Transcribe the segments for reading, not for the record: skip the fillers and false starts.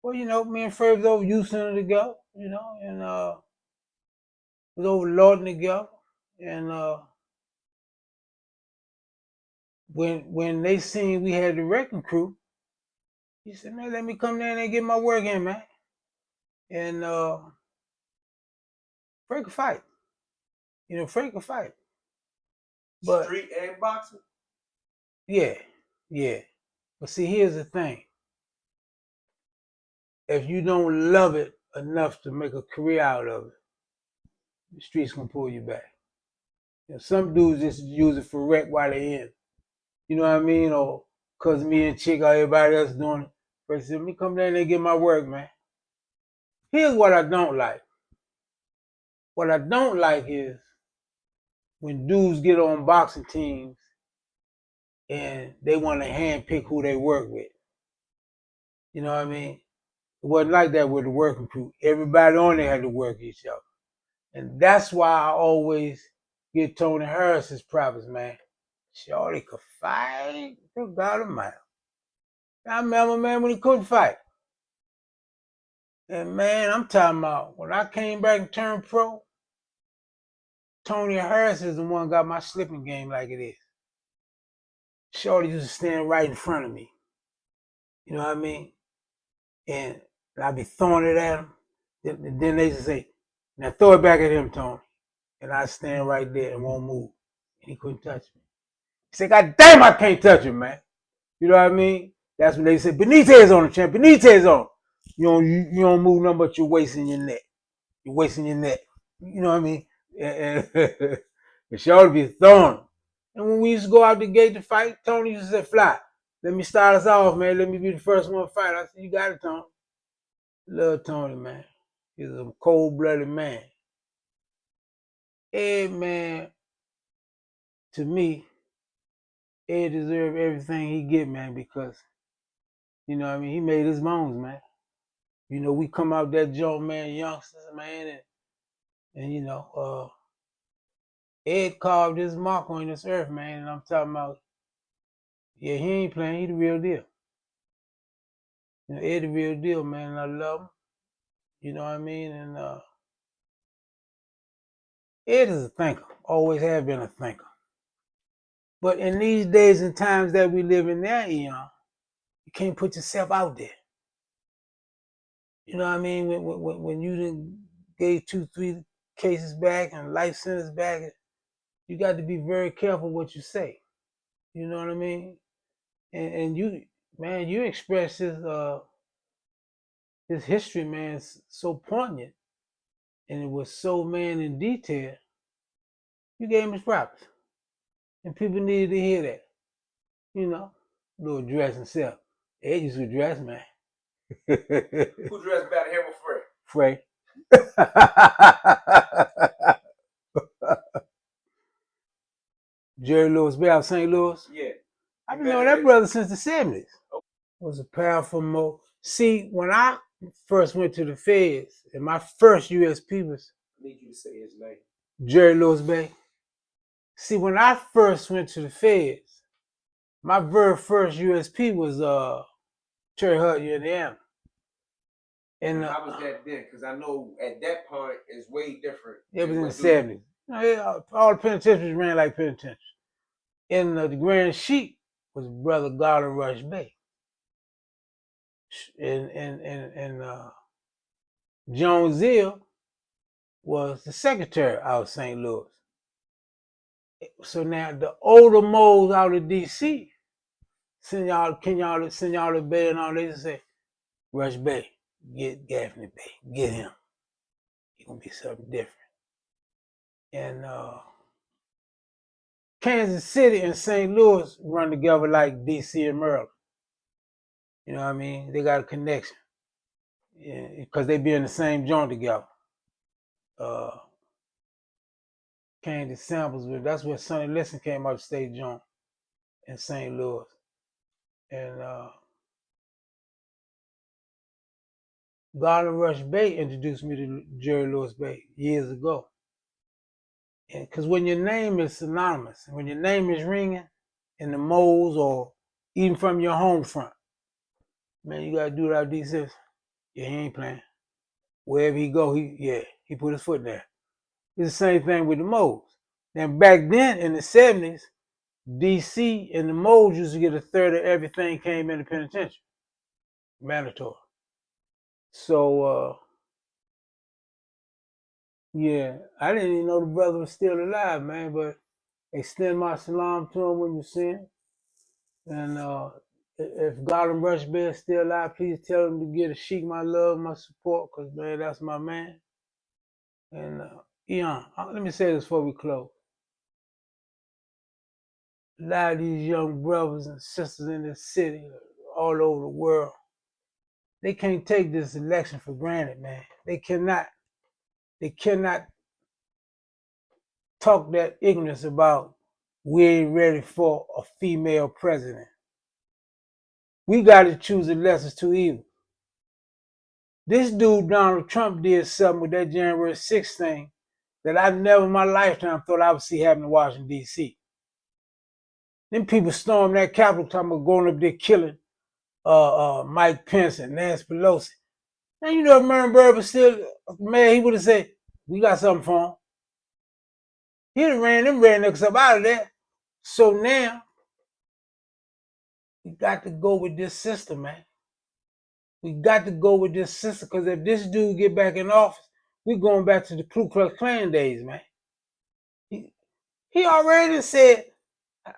Well, you know, me and Fray was over youth center together, you know, and was over Lorton together. And when they seen we had the Wreckin Crew, he said, man, let me come down there and get my work in, man. And Fray could fight. You know, Fray could fight. But street and boxing? Yeah. But see, here's the thing. If you don't love it enough to make a career out of it, the streets gonna pull you back. You know, some dudes just use it for rec while they in. You know what I mean? Or cause me and Chick or everybody else doing it. But let me come down there and get my work, man. Here's what I don't like. What I don't like is when dudes get on boxing teams and they want to handpick who they work with. You know what I mean? It wasn't like that with the Wreckin Crew. Everybody on there had to work each other. And that's why I always get Tony Harris his props, man. Shorty could fight. Good God Almighty. I remember, man, when he couldn't fight. And, man, I'm talking about when I came back and turned pro, Tony Harris is the one who got my slipping game like it is. Shorty used to stand right in front of me. You know what I mean? And I'd be throwing it at him. Then they just say, now throw it back at him, Tony. And I stand right there and won't move. And he couldn't touch me. He said, God damn, I can't touch him, man. You know what I mean? That's when they said, Benitez on the champ, Benitez on. You don't move nothing but you're wasting your neck. You're wasting your neck. You know what I mean? And she ought to be throwing. And when we used to go out the gate to fight, Tony used to say, Fly, let me start us off, man. Let me be the first one to fight. I said, you got it, Tony. Love Tony, man. He's a cold-blooded man. Ed, man, to me, Ed deserves everything he get, man, because, you know what I mean, he made his bones, man. You know, we come out that joint, man, youngsters, man, and you know, Ed carved his mark on this earth, man, and I'm talking about, yeah, he ain't playing, he the real deal. You know, Ed the real deal, man, and I love him. You know what I mean? And Ed is a thinker, always have been a thinker. But in these days and times that we live in now, you can't put yourself out there. You know what I mean? When you done gave 2-3 cases back and life sentence back, you got to be very careful what you say. You know what I mean? And you, man, you express his history, man, so poignant, and it was so, man, in detail. You gave him his props, and people needed to hear that. You know, little dress himself. Ed used to dress, man. Who dressed better, him or Fray. Fray? Jerry Lewis Bay out of St. Louis. Yeah. I've been knowing that brother since the 70s. Oh. Was a powerful mo. See, when I first went to the feds, and my first USP was, I need you to say his name. Jerry Lewis Bay. See, when I first went to the feds, my very first USP was Cherry Hut, Indiana. And how was that then? Because I know at that point it's way different. It was in the 70s. You know, all the penitentiaries ran like penitentiaries. In the Grand Sheik was Brother Garland Rush Bay. And Joan Zeal was the secretary out of St. Louis. So now the older moles out of DC send y'all to Bay and all, they just say, Rush Bay, get Gaffney Bay, get him. He's gonna be something different. And Kansas City and St. Louis run together like DC and Maryland. You know what I mean? They got a connection. Because they be in the same joint together. Candy Samples, that's where Sonny Liston came out of state joint in St. Louis. And Garland Rush Bay introduced me to Jerry Lewis Bay years ago. And because when your name is synonymous, when your name is ringing in the moles or even from your home front, man, you gotta do it out these. Yeah, he ain't playing. Wherever he go, he put his foot there. It's the same thing with the moles. Now back then in the 70s, DC and the moles used to get a third of everything came in the penitentiary. Mandatory. So yeah, I didn't even know the brother was still alive, man, but extend my salam to him when you see him. And if Garden Rush Bear is still alive, please tell him to give a Sheik my love, my support, because, man, that's my man. And, Eon, let me say this before we close. A lot of these young brothers and sisters in this city, all over the world, they can't take this election for granted, man. They cannot talk that ignorance about we ain't ready for a female president. We got to choose the lesser two evils. This dude, Donald Trump, did something with that January 6th thing that I never in my lifetime thought I would see happen in Washington, D.C. Them people stormed that Capitol talking about going up there killing Mike Pence and Nancy Pelosi. And you know, if Merriam Bird was still, man, he would have said, we got something for him. He'd have ran them rednecks up out of there. So now, we got to go with this system, man. We got to go with this system, because if this dude get back in office, we're going back to the Ku Klux Klan days, man. He already said,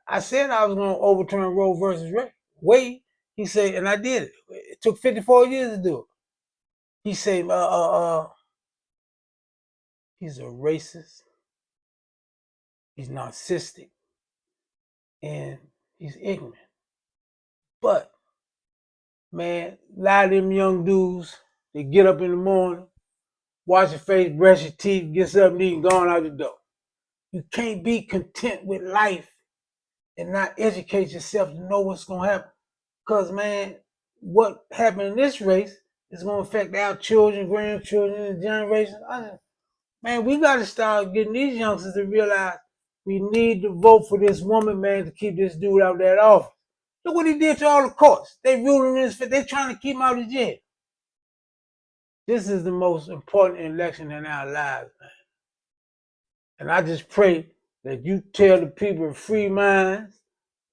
I said I was going to overturn Roe versus Wade. He said, and I did it. It took 54 years to do it. He said, he's a racist, he's narcissistic, and he's ignorant. But, man, a lot of them young dudes, they get up in the morning, wash your face, brush your teeth, get something to eat, and gone out the door. You can't be content with life and not educate yourself to know what's going to happen. Because, man, what happened in this race is going to affect our children, grandchildren, and generations. Man, we got to start getting these youngsters to realize we need to vote for this woman, man, to keep this dude out that office. Look what he did to all the courts. They ruling his fit. They trying to keep him out of jail. This is the most important election in our lives, man. And I just pray that you tell the people of Free Minds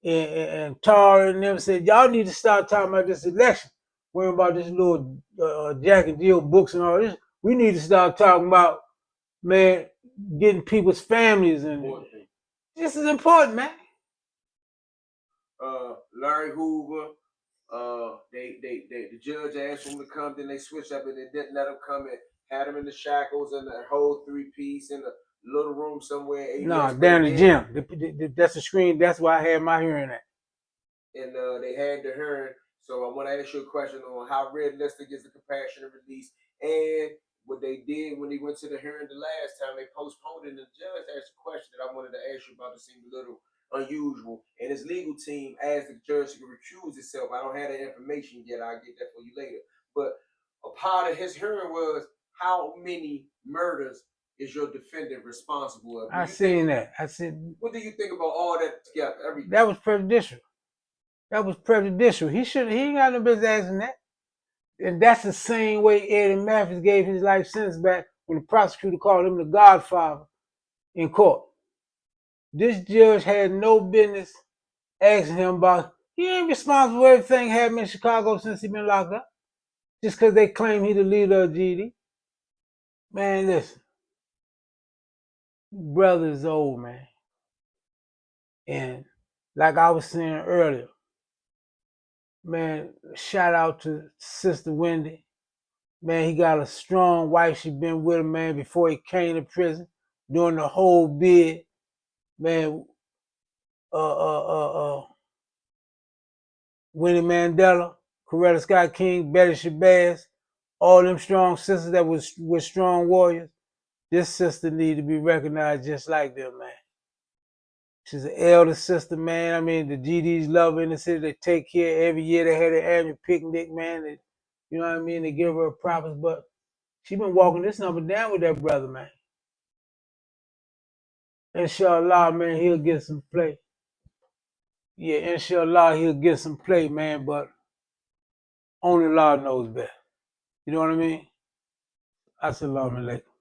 and Tara and them, said, y'all need to start talking about this election. Worrying about this little Jack and Jill books and all this. We need to start talking about, man, getting people's families. And this is important, man. Larry Hoover, the judge asked him to come, then they switched up and they didn't let him come and had him in the shackles and the whole 3-piece in the little room somewhere. No, down the gym. That's the screen. That's why I had my hearing at. And they had the hearing. So I want to ask you a question on how realistic is the compassionate release, and what they did when they went to the hearing the last time. They postponed it, and the judge asked a question that I wanted to ask you about. It seemed a little unusual. And his legal team asked the judge to recuse himself. I don't have that information yet. I'll get that for you later. But a part of his hearing was, how many murders is your defendant responsible of? I seen that. I said, what do you think about all that together? Everything. That was prejudicial. That was prejudicial. He ain't got no business asking that. And that's the same way Eddie Mathis gave his life sentence back when the prosecutor called him the Godfather in court. This judge had no business asking him about, he ain't responsible for everything happened in Chicago since he been locked up. Just because they claim he the leader of GD. Man, listen. Brother is old, man. And like I was saying earlier, man, shout out to Sister Wendy. Man, he got a strong wife. She been with him, man, before he came to prison, doing the whole bid. Man, Winnie Mandela, Coretta Scott King, Betty Shabazz, all them strong sisters that was strong warriors. This sister need to be recognized just like them, man. She's an elder sister, man. I mean, the GDs love her in the city. They take care every year. They had an annual picnic, man. They, you know what I mean? They give her props, but she been walking this number down with that brother, man. Inshallah, man, he'll get some play. Yeah, inshallah, he'll get some play, man, but only Allah knows best. You know what I mean? Assalamu alaikum.